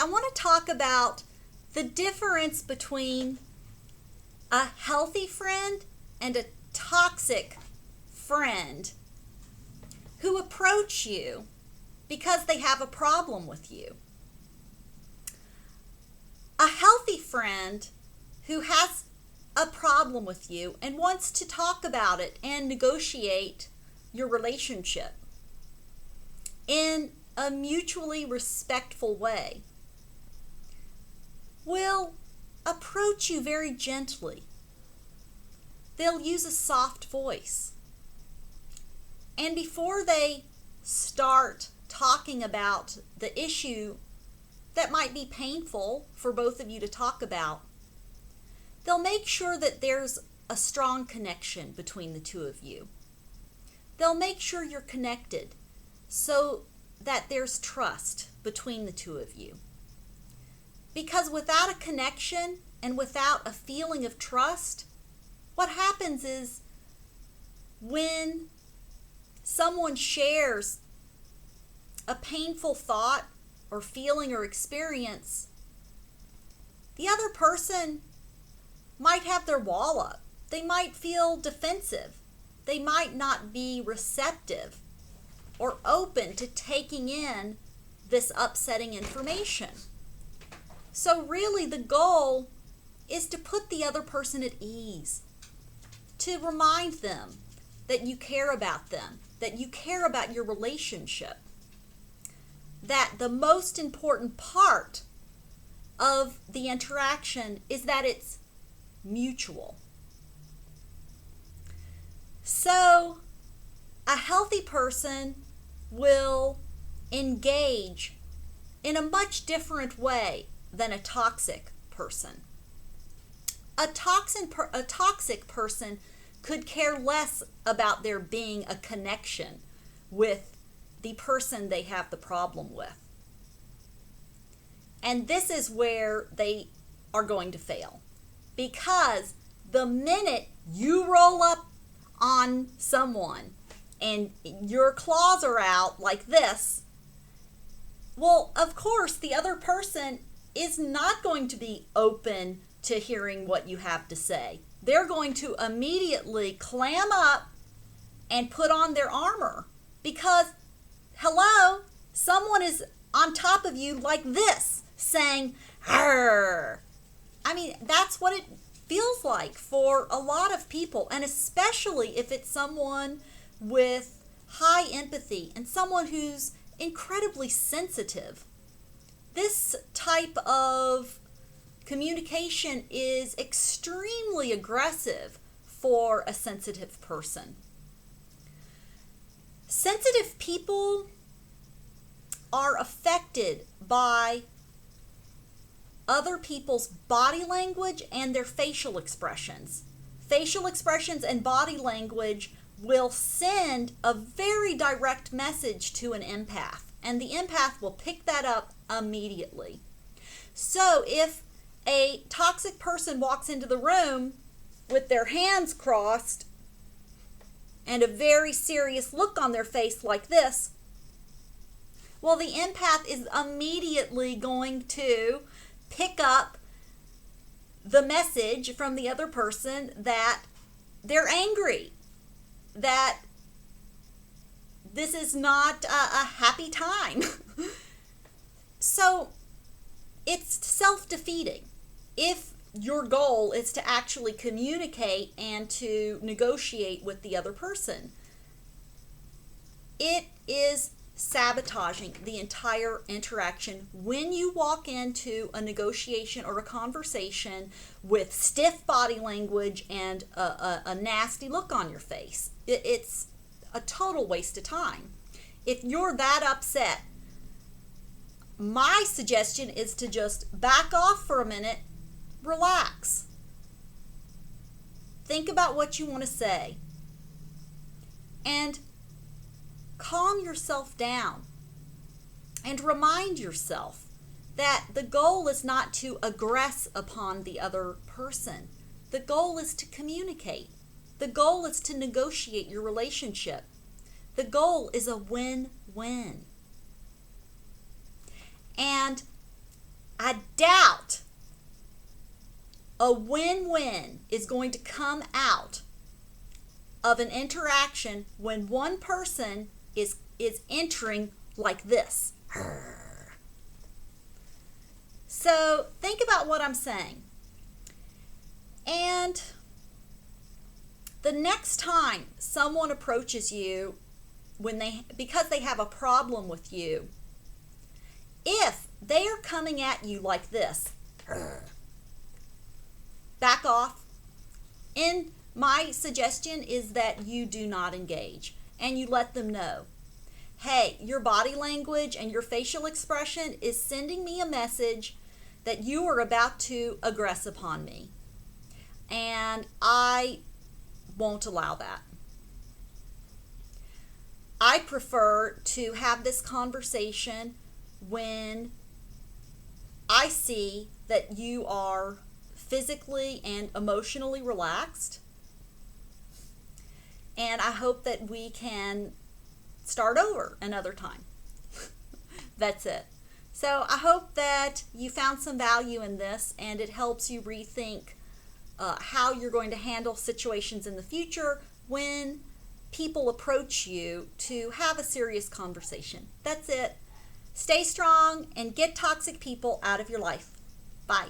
want to talk about the difference between a healthy friend and a toxic friend who approach you because they have a problem with you. A healthy friend who has a problem with you and wants to talk about it and negotiate your relationship in a mutually respectful way will approach you very gently. They'll use a soft voice. And before they start talking about the issue that might be painful for both of you to talk about, they'll make sure that there's a strong connection between the two of you. They'll make sure you're connected so that there's trust between the two of you. Because without a connection and without a feeling of trust, what happens is when someone shares a painful thought or feeling or experience, the other person might have their wall up. They might feel defensive. They might not be receptive or open to taking in this upsetting information. So really the goal is to put the other person at ease, to remind them that you care about them, that you care about your relationship, that the most important part of the interaction is that it's mutual. So a healthy person will engage in a much different way than a toxic person. A toxic person could care less about there being a connection with the person they have the problem with. And this is where they are going to fail. Because the minute you roll up on someone and your claws are out like this, well, of course, the other person is not going to be open to hearing what you have to say. They're going to immediately clam up and put on their armor because, hello, someone is on top of you like this, saying, "Arr." I mean, that's what it feels like for a lot of people, and especially if it's someone with high empathy and someone who's incredibly sensitive. This type of communication is extremely aggressive for a sensitive person. Sensitive people are affected by other people's body language and their facial expressions. Facial expressions and body language will send a very direct message to an empath, and the empath will pick that up immediately. So if a toxic person walks into the room with their hands crossed and a very serious look on their face like this, well, the empath is immediately going to pick up the message from the other person that they're angry, that this is not a happy time. So it's self-defeating. If your goal is to actually communicate and to negotiate with the other person, it is sabotaging the entire interaction when you walk into a negotiation or a conversation with stiff body language and a nasty look on your face. It's a total waste of time. If you're that upset, my suggestion is to just back off for a minute, relax. Think about what you want to say. And calm yourself down and remind yourself that the goal is not to aggress upon the other person. The goal is to communicate. The goal is to negotiate your relationship. The goal is a win-win. And I doubt a win-win is going to come out of an interaction when one person is entering like this. So think about what I'm saying. And the next time someone approaches you because they have a problem with you, if they are coming at you like this, back off. And my suggestion is that you do not engage and you let them know, hey, your body language and your facial expression is sending me a message that you are about to aggress upon me. And I won't allow that. I prefer to have this conversation when I see that you are physically and emotionally relaxed. And I hope that we can start over another time. That's it. So I hope that you found some value in this and it helps you rethink how you're going to handle situations in the future when people approach you to have a serious conversation. That's it. Stay strong and get toxic people out of your life. Bye.